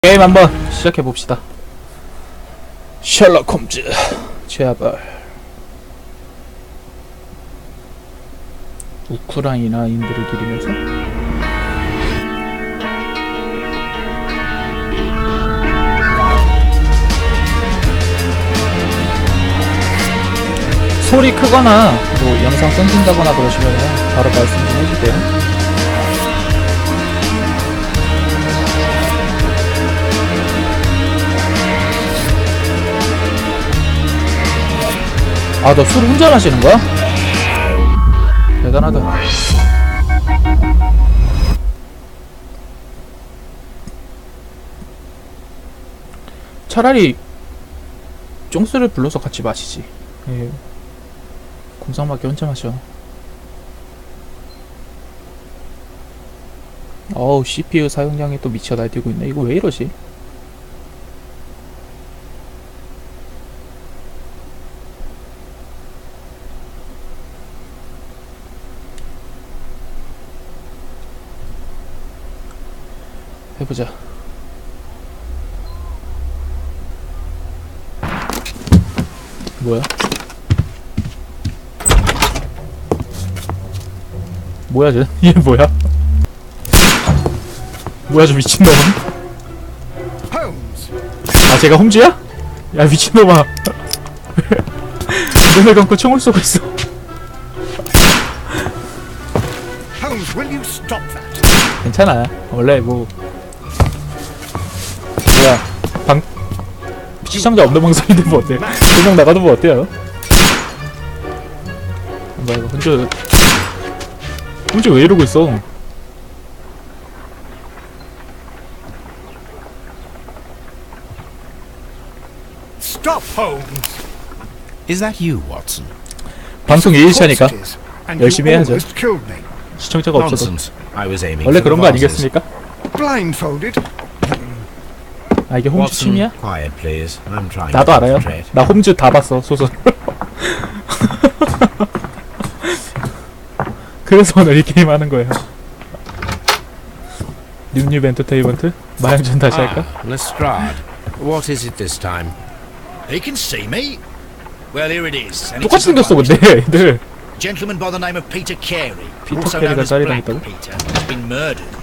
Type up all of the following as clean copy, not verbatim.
게임 한번 시작해봅시다. 셜록 홈즈 제발. 우크라이나인들을 기리면서 소리 크거나 뭐 영상 끊긴다거나 그러시면 바로 말씀 좀 해주세요. 아, 너 술 혼자 마시는 거야? 대단하다. 차라리 쫑스를 불러서 같이 마시지. 예. 공상밖에 혼자 마셔. 어우, CPU 사용량이 또 미쳐 날뛰고 있네. 이거 왜 이러지? 해보자. 뭐야? 뭐야 쟤? 얘 뭐야? 뭐야 저 미친놈은? 아 제가 홈즈야? 야 미친놈아. 눈을 감고 총을 쏘고 있어. 괜찮아. 원래 뭐 뭐야 시청자 없는 방송인데 뭐 어때? 그냥 나가도 뭐 어때요? 뭐야 이거 혼자 왜 이러고 있어? Stop, Holmes. Is that you, Watson? 방송 2일차니까 열심히 해야죠. 시청자가 없어도 원래 그런 거 아니겠습니까? Blindfolded. 아 이게 홈즈 취미야? 나도 알아요. 나 홈즈 다 봤어 소설. 그래서 오늘 이 게임 하는 거예요. 늅늅 엔터테인먼트 마양전 다시 할까? Lestrade. What is it this time? He can see me. Well, here it is. And 똑같이 생겼어 근데 애들. Gentleman by the name of Peter Carey. 피터 캐리가 짤이 당했다고? Peter has been murdered.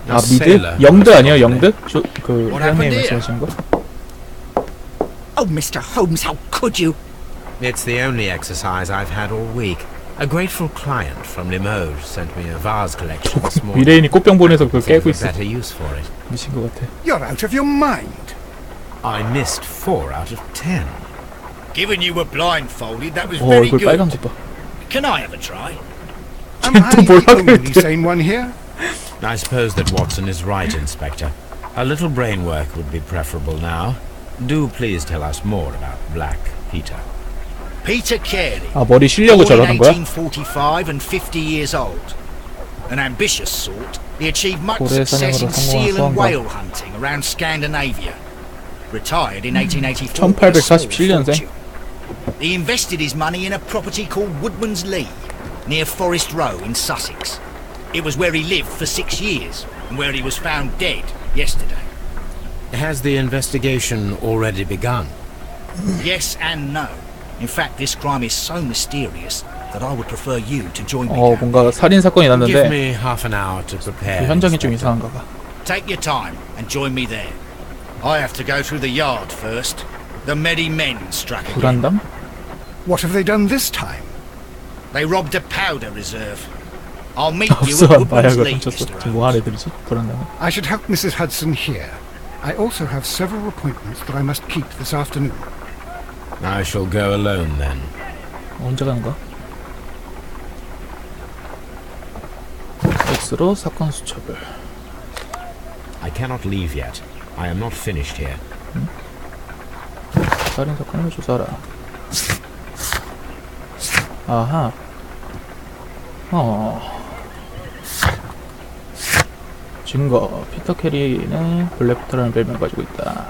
아 미드? 영드 아니에요 영드? 그 회원님 말씀하시는 거? Oh, Mr. Holmes, how could you? It's the only exercise I've had all week. A grateful client from Limoges sent me a vase collection this morning. 미래인이 꽃병 보내서 그걸 깨고 있어. Better use for it. 미친 것 같아. You're out of your mind. I missed 4 out of 10. Given you were blindfolded, that was 오 very 얼굴 빨간 good. 것 봐. Can I have a try? Am 또 I 뭐라 the only 그랬대? sane one here? I suppose that Watson is right, Inspector. A little brain work would be preferable now. Do please tell us more about Black Peter. Peter Carey. 아 머리 쉬려고 Born 저러는 in 거야? 1845 and 50 years old. An ambitious sort, he achieved much 고래 success 사냥으로 in 성공한 seal and 수왕과. whale hunting around Scandinavia. Retired in 1884. 1847년생. He invested his money in a property called Woodman's Lee, near Forest Row in Sussex. It was where he lived for 6 years, and where he was found dead yesterday. Has the investigation already begun? Yes and no. In fact, this crime is so mysterious that I would prefer you to join me. 뭔가 살인 사건이 Give 났는데 me half an hour to prepare. 현장이 좀 Inspector. 이상한가 봐. Take your time and join me there. I have to go through the yard first. The Medi men struck again. 불안담? What have they done this time? They robbed a powder reserve. I'll meet you at 없어 Woodman's 마약을 Lee, 훔쳤어. Mr. 지금 뭐 하는 Holmes. 애들이지? 불안담. I should help Mrs. Hudson here. I also have several appointments that I must keep this afternoon. I shall go alone then. 언제 가는 거야? X로 사건 수첩을. I cannot leave yet. I am not finished here. 살인 사건을 조사하라. 아하. 증거. 피터 캐리는 블랙부터라는 별명을 가지고 있다.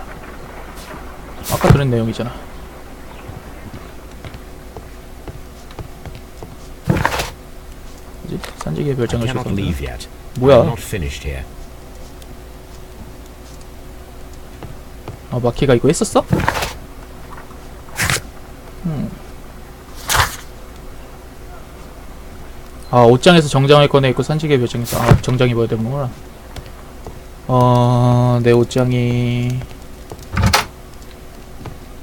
아까 들은 내용이잖아. 뭐지? 산지기의 I 별장을 cannot 조사한다. leave yet. 뭐야? I'm not finished here. 아, 마키가 이거 했었어? 아, 옷장에서 정장을 꺼내입고 산지개 배정에서 아, 정장 입어야 되는구나. 내 옷장이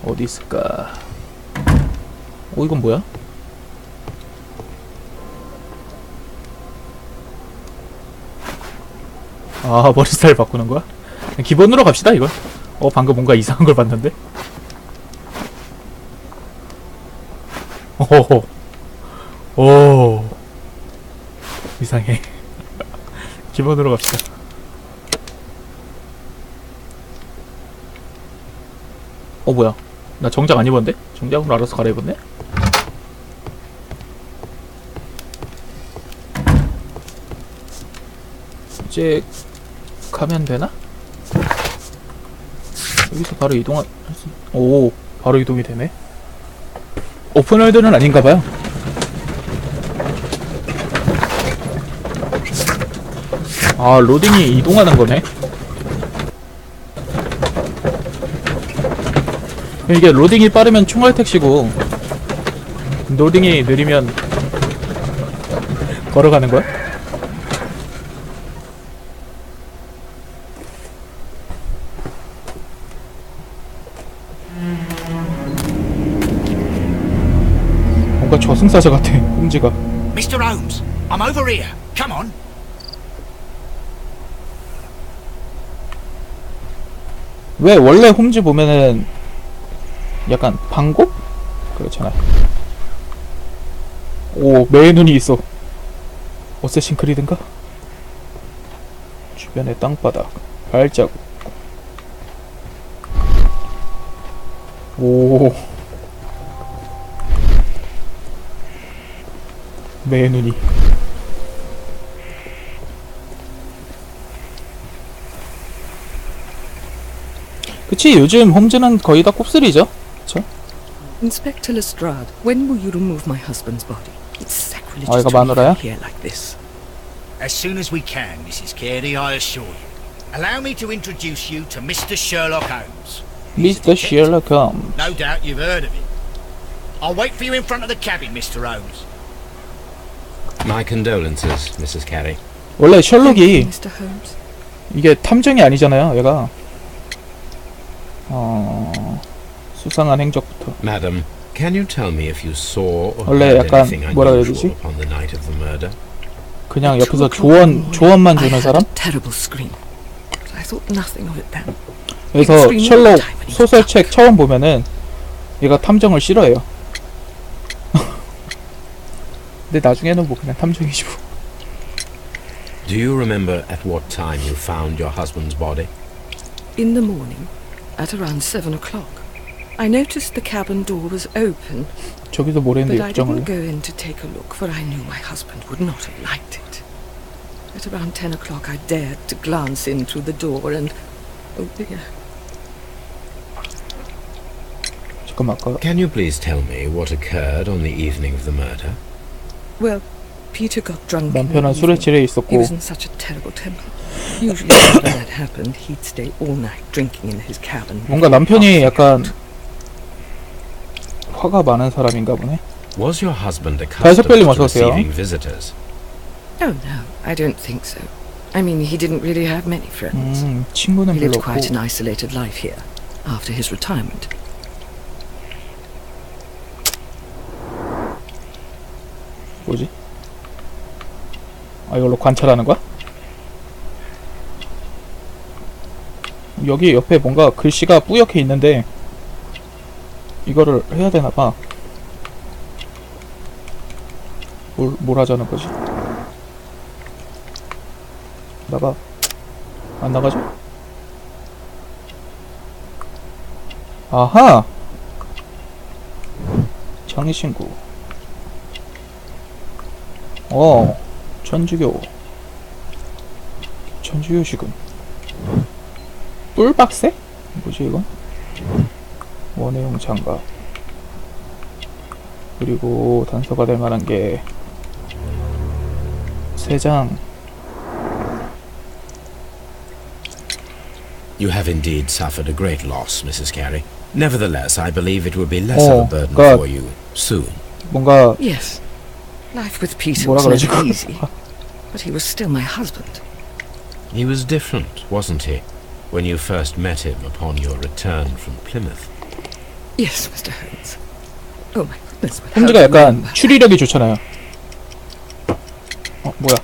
어디 있을까? 이건 뭐야? 아, 머리 스타일 바꾸는 거야? 기본으로 갑시다, 이걸. 방금 뭔가 이상한 걸 봤는데? 오, 이상해. 기본으로 갑시다. 뭐야? 나 정장 안 입었는데? 정장으로 알아서 갈아입었네? 이제 가면 되나? 여기서 바로 이동할 수... 오, 바로 이동이 되네. 오픈월드는 아닌가봐요. 아, 로딩이 이동하는 거네. 이게 로딩이 빠르면 총알 택시고 로딩이 느리면 걸어가는 거야? 뭔가 저승사자 같아, 홈즈가. Mr. Holmes, I'm over here. Come on. 왜 원래 홈즈 보면은 약간 방곡? 그렇잖아. 오, 매의 눈이 있어. 어쌔신 크리드인가? 주변의 땅바닥, 발자국. 오, 매의 눈이. 그치, 요즘 홈즈는 거의 다 곱슬이죠? 그쵸? Inspector Lestrade, when will you remove my husband's body? It's sacrilegious 이거 to leave 마누라야? him here like this. As soon as we can, Mrs. Carey, I assure you. Allow me to introduce you to Mr. Sherlock Holmes. Mr. Sherlock Holmes. No doubt you've heard of him. I'll wait for you in front of the cabin, Mr. Holmes. My condolences, Mrs. Carey. 원래 Thank you, 셜록이 Mr. Holmes. 이게 탐정이 아니잖아요, 얘가. 수상한 행적부터. Madam, can you tell me if you saw or 원래 heard 약간 anything 뭐라 그래야 unusual 되지? upon the night of the murder? 그냥 옆에서 2 o'clock in the morning, 조언만 I 주는 had 사람? a terrible scream. But I thought nothing of it then. 그래서 셜록 소설책 처음 보면은 얘가 탐정을 싫어해요. 근데 나중에는 뭐 그냥 탐정이지 뭐. Do you remember at what time you found your husband's body? In the morning, at around 7 o'clock, I noticed the cabin door was open, 저기도 모래인데 but I 역정을. didn't go in to take a look, for I knew my husband would not have liked it. At around 10 o'clock, I dared to glance in through the door and... oh dear. 잠깐만, 아까 Can you please tell me what occurred on the evening of the murder? Well, Peter got drunk in the 남편은 술에 evening. 취해 He 있었고 was in such a terrible temper. Usually whenever that happened, he'd stay all night drinking in his cabin. 뭔가 남편이 약간 화가 많은 사람인가 보네. Was your husband 별석별님 accustomed 어서 to 오세요. receiving visitors? Oh no, I don't think so. I mean, he didn't really have many friends. 친구는 He lived 별로 quite an 없고. isolated life here after his retirement. 뭐지? 이걸로 관찰하는 거야? 여기 옆에 뭔가 글씨가 뿌옇게 있는데 이거를 해야 되나봐. 뭘 하자는 거지? 나가. 안 나가죠? 아하! 장애신구. 천주교식은 뿔박새? 뭐지 이건? 원해용 장갑. 그리고 단서가 될 만한 게 3장. You have indeed suffered a great loss, Mrs. Carey. Nevertheless, I believe it will be less of a burden for you soon. 뭔가 Yes. Life with Peter 뭐라 was 그러지? never easy. But he was still my husband. He was different, wasn't he, when you first met him upon your return from Plymouth? Yes, Mr. Holmes. Oh my goodness. but how 홈즈가 do you 약간 remember? 추리력이 좋잖아요. 뭐야?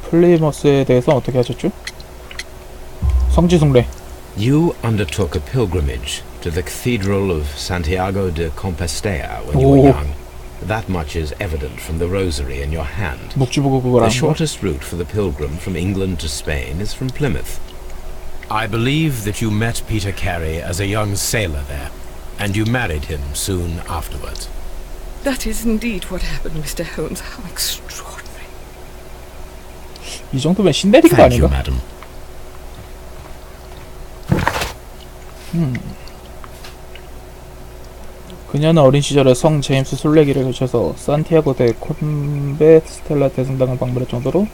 플리머스에 대해서 어떻게 하셨죠? 성지순례. You undertook a pilgrimage to the Cathedral of Santiago de Compostela when you were Oh. young. That much is evident from the rosary in your hand. 묵주 보고 그걸 The 한 거. shortest route for the pilgrim from England to Spain is from Plymouth. I believe that you met Peter Carey as a young sailor there, and you married him soon afterwards. That is indeed what happened, Mr. Holmes. How extraordinary. 이 정도면 신내린 거 Thank you, 아닌가? madam. 그녀는 어린 시절에 성 제임스 순례길을 거쳐서 산티아고 데 콤베스텔라 대성당을 방문할 정도로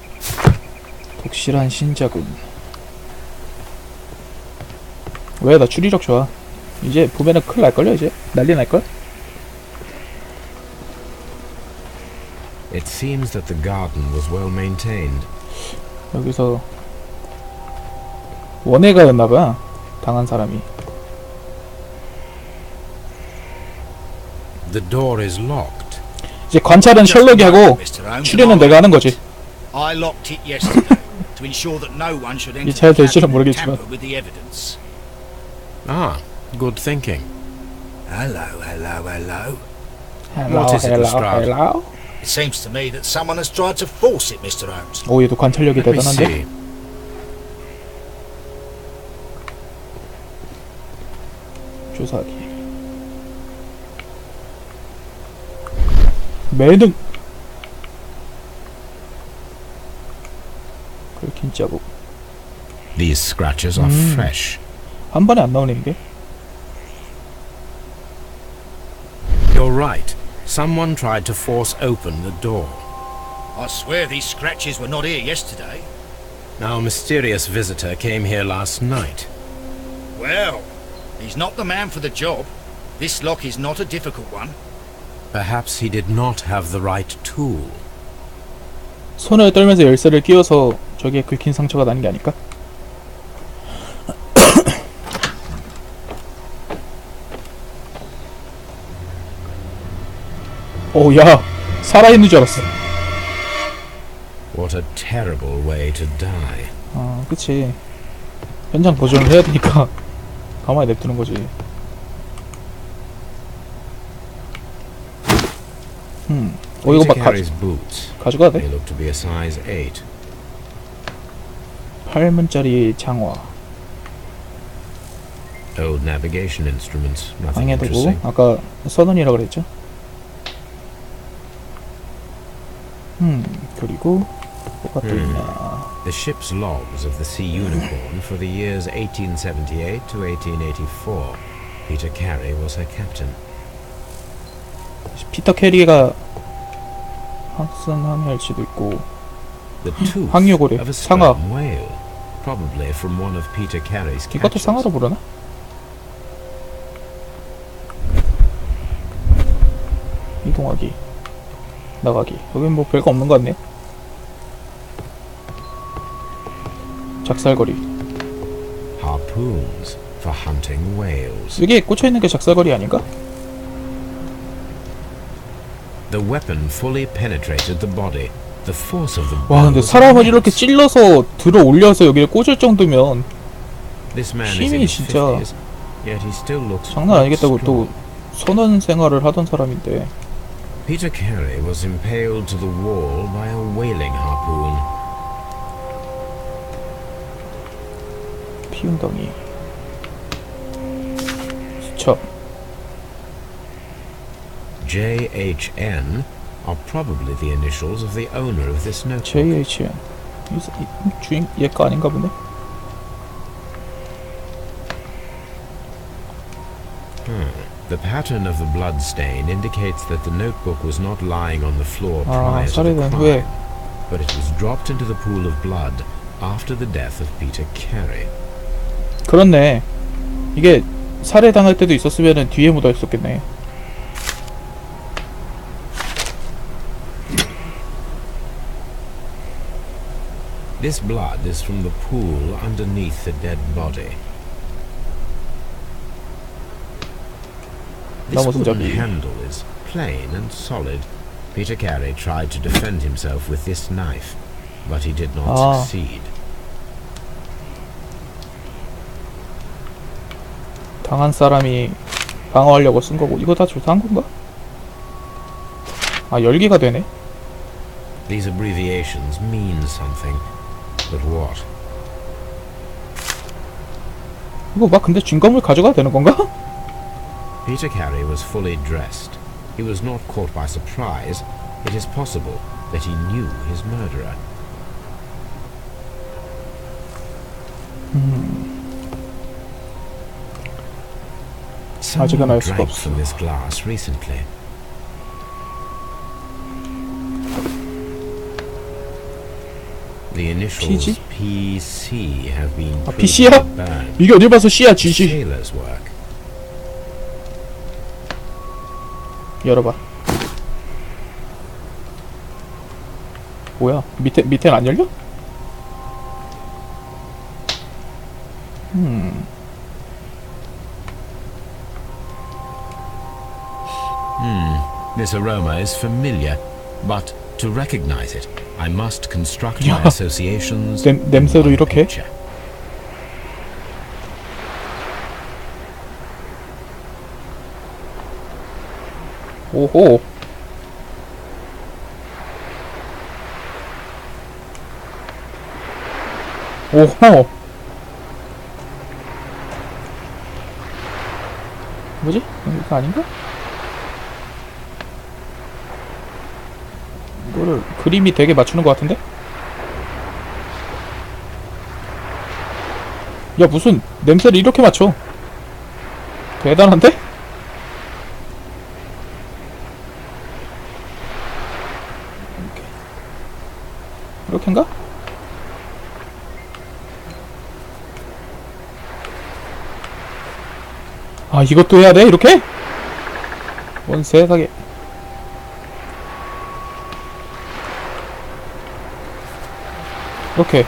독실한 신자군. 왜? 나 추리력 좋아. 이제 보면은 큰일 날걸요? 이제? 난리 날걸? It seems that the garden was well maintained. 여기서 원해가였나봐, 당한 사람이. The door is locked. 이제 관찰은 셜록이 하고 추리는 내가 하는 거지. I locked it yesterday to ensure that no one should enter 잘 the 될지는 cabin and 모르겠지만. tamper with the evidence. Ah, good thinking. Hello, hello, hello. What is it, Lestrade? 헬로. It seems to me that someone has tried to force it, Mr. Holmes. 오, 얘도 관찰력이 Let me 대단한데? see. 주사기. 매능. 긁힌 자국. These scratches are fresh. 한 번에 안 나오네 이게. You're right. Someone tried to force open the door. I swear these scratches were not here yesterday. Our mysterious visitor came here last night. Well, he's not the man for the job. This lock is not a difficult one. Perhaps he did not have the right tool. 손을 떨면서 열쇠를 끼워서 저기에 긁힌 상처가 나는 게 아닐까? 오, 야, 살아있는 줄 알았어. What a terrible way to die. 아, 그치. 현장 보존을 해야 되니까 가만히 냅두는 거지. 이거 막 Peter Carey's boots. 가져가도 They 돼? look to be a size 8. 8문짜리 장화. Old navigation instruments. Nothing 방해두고 interesting. 아까 선원이라 그랬죠? 그리고 뭐가 또 있냐? The ship's logs of the Sea Unicorn for the years 1878 to 1884. Peter Carey was her captain. 피터 캐리가 학생함일지도 있고. The tooth 항유고래, of a 상어. sperm whale, probably from one of Peter Carey's 이것도 catches. 상하로 부르나? 이동하기, 나가기. 여긴 뭐 별거 없는 것 같네. 작살거리. Harpoons for hunting whales. 여기에 꽂혀있는 게 작살거리 아닌가? The weapon fully penetrated the body. The force of the 와, 근데 blow was 사람을 immense. 이렇게 찔러서 들어 올려서 여기에 꽂을 정도면 This man is 힘이 in his 진짜 50s, yet he still looks 장난 quite 아니겠다고. 또 strong. 선원 생활을 하던 사람인데. Peter Carey was impaled to the wall by a whaling harpoon. 피운덩이, 수첩. JHN are probably the initials of the owner of this notebook. JHN. 이 주인 얘가 아닌가 보네. The pattern of the blood stain indicates that the notebook was not lying on the floor 아, prior to the 살해된 crime, 후에 but it was dropped into the pool of blood after the death of Peter Carey. 그렇네. 이게 살해당할 때도 있었으면은 뒤에 묻어 있었겠네. This blood is from the pool underneath the dead body. This wooden handle is plain and solid. Peter Carey tried to defend himself with this knife, but he did not succeed. 당한 사람이 방어하려고 쓴 거고, 이거 다 조사한 건가? 아, 열기가 되네. These abbreviations mean something, but what? 이거 막 근데 징검을 가져가야 되는 건가? Peter Carey was fully dressed. He was not caught by surprise. It is possible that he knew his murderer. 아직은 Someone 알 수가 drank 없어. from this glass recently. The initials PG? PC have been 아, proven PC야? burned. 이게 어딜 봐서 C야, G지. Sailor's work. 열어봐. 뭐야? 밑에는 안 열려? This aroma is familiar, but to recognize it, I must construct my associations. 냄새도 in one 이렇게? picture. 오호. 오호. 뭐지? 이거 아닌가? 이거를 그림이 되게 맞추는 것 같은데? 야, 무슨 냄새를 이렇게 맞춰? 대단한데? 이렇게인가? 아, 이것도 해야 돼? 이렇게? 뭔 세상에. 이렇게.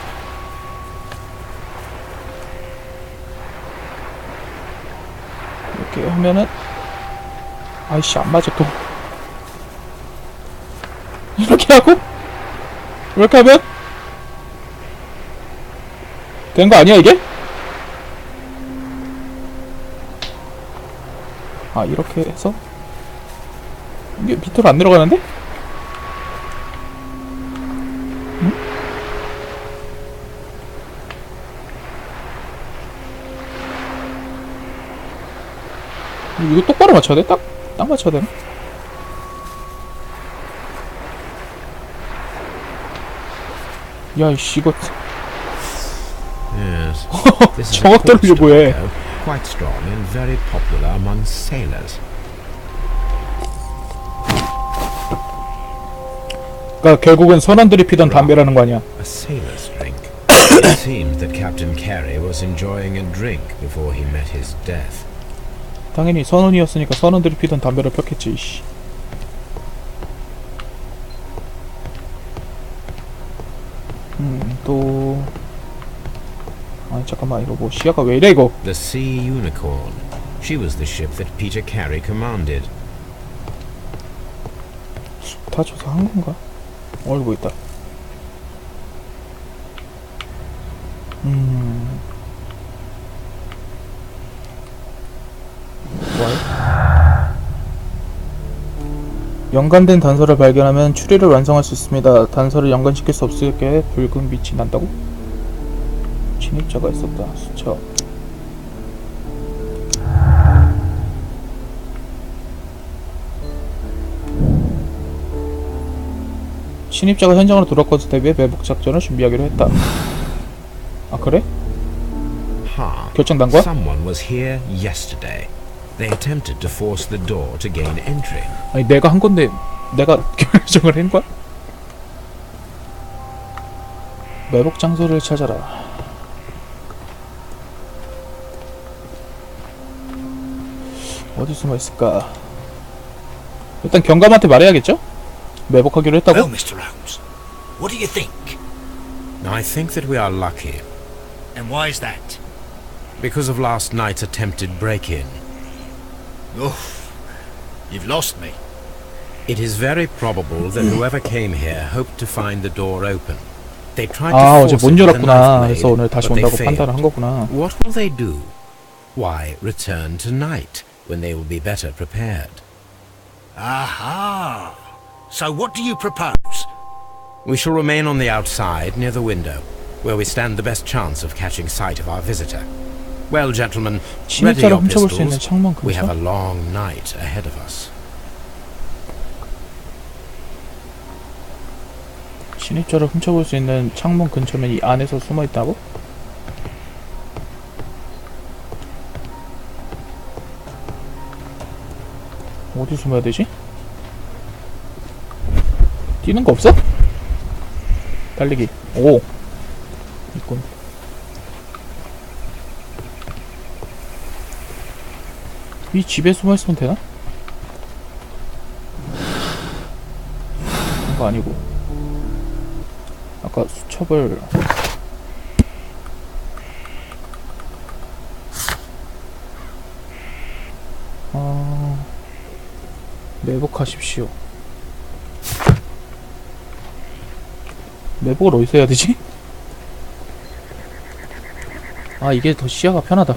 이렇게 하면은, 아이씨, 안 맞아, 또. 이렇게 하고, 이렇게 하면, 된 거 아니야, 이게? 아, 이렇게 해서 이게 밑으로 안 내려가는데? 응? 이거 똑바로 맞춰야 돼? 딱 맞춰야 되나? 야, 이씨, 이거 Yes. This is a 정확 떨어져 quartz 뭐해? tobacco, quite strong and very popular among sailors. 그러니까 결국은 선원들이 피던 담배라는 거 아니야? A sailor's drink. It seemed that Captain Carey was enjoying a drink before he met his death. 당연히 선원이었으니까 선원들이 피던 담배를 폈겠지. 이씨. 또 아니 잠깐만, 이거 뭐 시야가 왜 이래 이거? The Sea Unicorn. She was the ship that Peter Carey commanded. 다 조사한 건가? 얼고 있다. 연관된 단서를 발견하면 추리를 완성할 수 있습니다. 단서를 연관시킬 수 없게 붉은 빛이 난다고? 침입자가 있었다. 수첩. 침입자가 현장으로 돌아올 것에 대비해 매복 작전을 준비하기로 했다. 아, 그래? 결정 난 거야? Someone was here yesterday. They attempted to force the door to gain entry. 아니, 내가 한 건데 내가 결정을 한 거야? 매복 장소를 찾아라. 어디 숨어 있을까? 일단 경감한테 말해야겠죠? 매복하기로 했다고? Well, Mr. Holmes, what do you think? I think that we are lucky. And why is that? Because of last night's attempted break-in. Oof, you've lost me. It is very probable that whoever came here hoped to find the door open. They tried 아, to 어제 force 못 it with a 열었구나. knife 그래서 blade, 오늘 다시 but they 온다고 failed. 판단을 한 거구나. What will they do? Why, return tonight, when they will be better prepared. Aha! So what do you propose? We shall remain on the outside, near the window, where we stand the best chance of catching sight of our visitor. Well, gentlemen, ready 침입자를 your 훔쳐볼 수 있는 pistols. 창문 We have a 근처? long night ahead of us. 침입자를 훔쳐볼 수 있는 창문 근처면 이 안에서 숨어 있다고? 어디 숨어야 되지? 뛰는 거 없어? 달리기. 오! 있군. 이 집에 숨어 있으면 되나? 그런 거 아니고. 아까 수첩을 매복하십시오. 매복을 어디서 해야 되지? 아, 이게 더 시야가 편하다.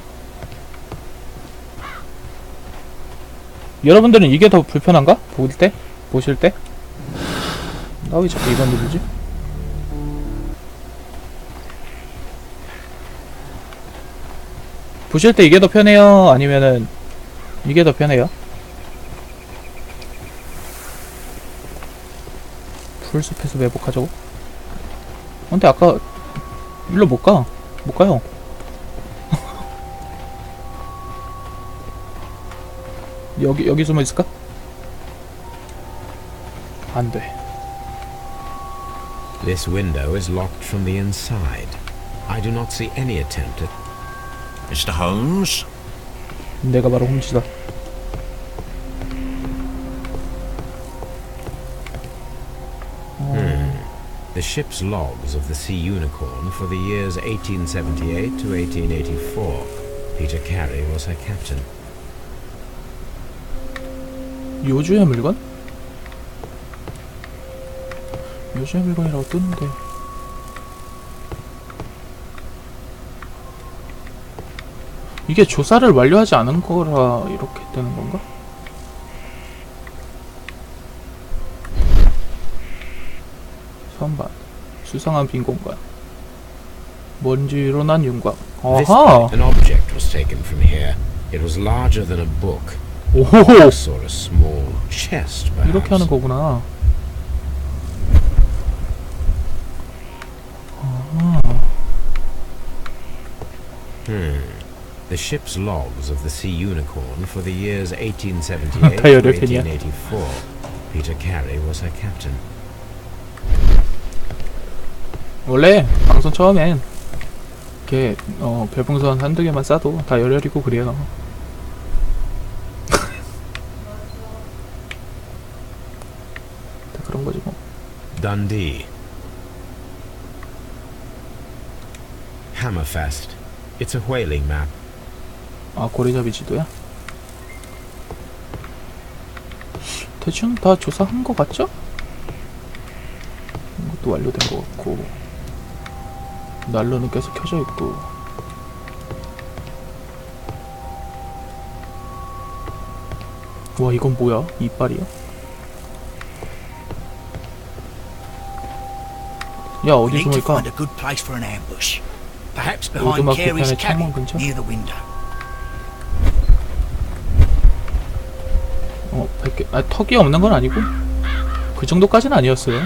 여러분들은 이게 더 불편한가? 보실 때? 보실 때? 나 왜 자꾸 이건 누르지? 보실 때 이게 더 편해요? 아니면은 이게 더 편해요? 풀숲에서 매복하자고? 근데 아까 일로 못 가. 못 가요. 여기 숨어 있을까? 안 돼. This window is locked from the inside. I do not see any attempt at... Mr. Holmes? 내가 바로 홈지다. The ship's logs of the Sea Unicorn for the years 1878 to 1884. Peter Carey was her captain. 요주의 물건? 요주의 물건이라고 뜨는데 이게 조사를 완료하지 않은 거라 이렇게 뜨는 건가? 선반 수상한 빈 공간 먼지로 난 윤곽. This 아하! night, an object was taken from here. It was larger than a book. 오호호! I saw a small chest, 이렇게 하는 perhaps. 거구나. The ship's logs of the Sea Unicorn for the years 1878 다 to 여력이냐? 1884. Peter Carey was her captain. 원래 방송 처음엔 이렇게 별풍선 한두 개만 쏴도 다 열혈이고 그래요. 다 그런 거지 뭐. Dundee. Hammerfest. It's a whaling map. 아, 고래잡이 지도야? 대충 다 조사한 거 같죠? 이것도 완료된 거 같고 난로는 계속 켜져 있고. 와, 이건 뭐야? 이빨이야? 야, We 어디 need to 숨을까? find a good place for an ambush. Perhaps behind 오두막 Carey's 뒤편의 창문 cabin, 근처? near the window. 100개. 아, 턱이 없는 건 아니고 그 정도까지는 아니었어요.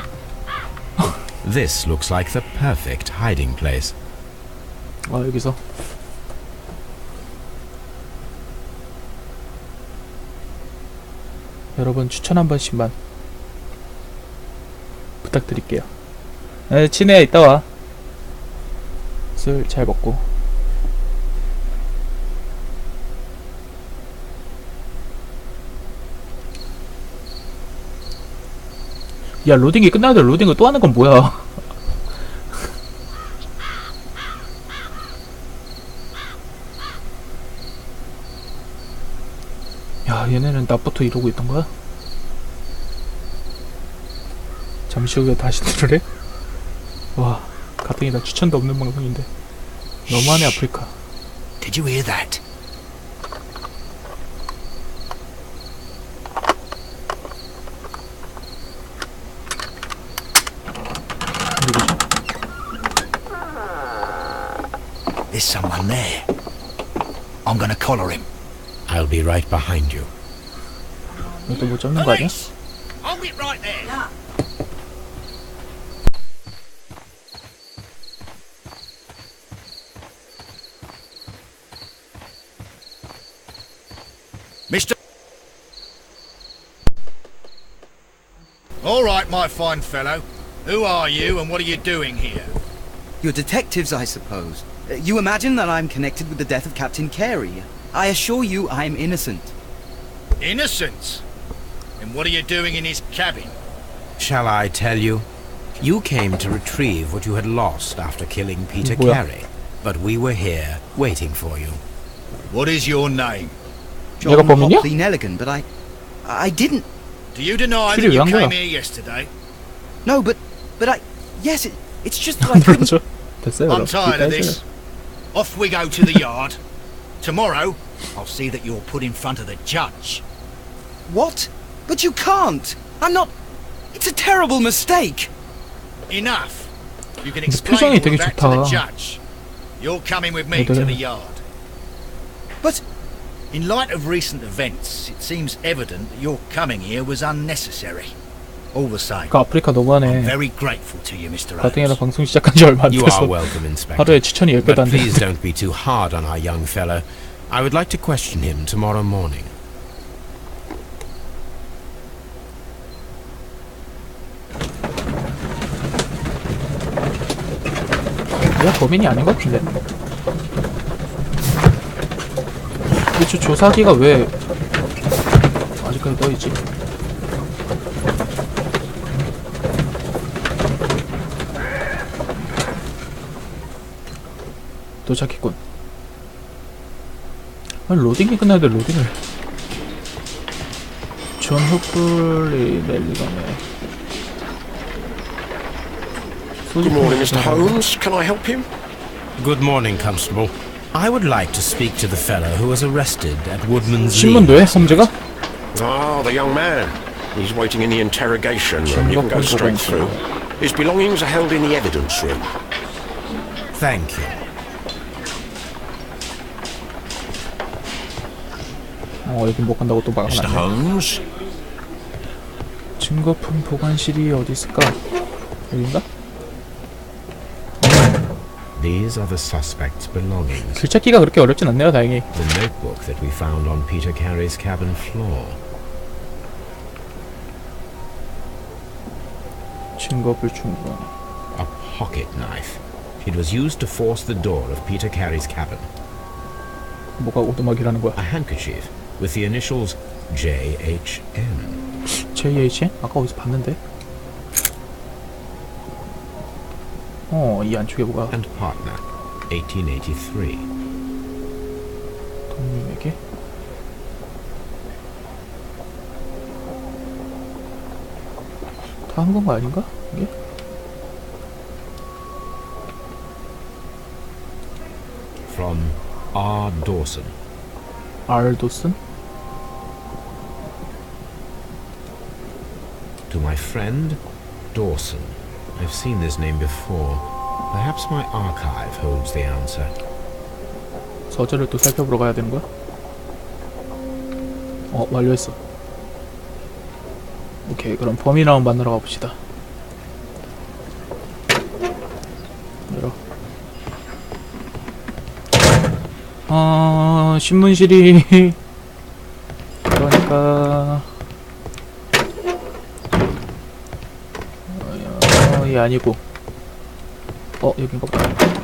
This looks like the perfect hiding place. 아, 여기서 여러분 추천 한 번씩만 부탁드릴게요. 친해야 이따 와. 옷을 잘 벗고. 야, 로딩이 끝나는데 로딩을 또 하는 건 뭐야? 야, 얘네는 낮부터 이러고 있던 거야? 잠시 후에 다시 들으래? 와, 가뜩이나 추천도 없는 방송인데 너무하네. 아프리카. Did you hear that? 누구지? There's someone there. I'm gonna collar him. I'll be right behind you. 이것도 뭐 잡는 거 아니야? Police! Hold it right there. Mr. All right, my fine fellow. Who are you and what are you doing here? You're detectives, I suppose. You imagine that I'm connected with the death of Captain Carey. I assure you I'm innocent. Innocent? And what are you doing in his cabin? Shall I tell you? You came to retrieve what you had lost after killing Peter 뭐야? Carey, but we were here waiting for you. What is your name? 얘가 John 범인이야? Hopley Nelligan, but I didn't. Do you deny 출입 that you 왜 한 거야? came here yesterday? No, but yes, it's just that I couldn't. 그렇죠. 됐어요. I'm 그럼. tired of 이따 this. Off we go to the yard. Tomorrow, I'll see that you're put in front of the judge. What? But you can't. I'm not. It's a terrible mistake. Enough. You can 근데 explain 표정이 all 되게 that to the 좋다. judge. You're coming with me to 애들. the yard. But In light of recent events, it seems evident that your coming here was unnecessary. All the same, 그 아프리카 I'm 너무하네. very grateful to you, Mr. 가뜩이나 Holmes. 방송 시작한 지 얼마 안 You are 돼서 welcome, Inspector. 하루에 추천이 10개도 But 안 please 되는데. don't be too hard on our young fellow. I would like to question him tomorrow morning. 얘가 범인이 아닌 것 같은데. 대체 조사기가 왜 아직까지 떠있지? 도착했군. 아니, 로딩이 끝나야 돼. 로딩을. 존 호플리 넬리건에. Good morning, Mr. Holmes. Can I help him? Good morning, Constable. I would like to speak to the fellow who was arrested at Woodman's 신문도에 험제가? Ah, the young man. He's waiting in the interrogation room. You can go straight through. His belongings are held in the evidence room. Thank you. 여긴 못 간다고 또 Mr. 막아놨네. Holmes? 증거품 보관실이 어디 있을까? 여긴가? These are the suspect's belongings. 길 찾기가 그렇게 어렵진 않네요, 다행히. The notebook that we found on Peter Carey's cabin floor. 증거 불충분. A pocket knife. It was used to force the door of Peter Carey's cabin. 뭐가 오두막이라는 거야? A handkerchief with the initials JHN. JHN? 아까 어디서 봤는데? 이 안쪽에 뭐가 And partner, 1883. 동님에게? 다 한 건가 아닌가? 이게? From R. Dawson. 알도슨? To my friend, Dawson. I've seen this name before. Perhaps my archive holds the answer. 서재를 또 살펴보러 가야 되는 거야? 완료했어. 오케이, 그럼 범인을 한번 만나러 가봅시다. 열어. 신문실이 그러니까 이 아니고 여긴가 보다.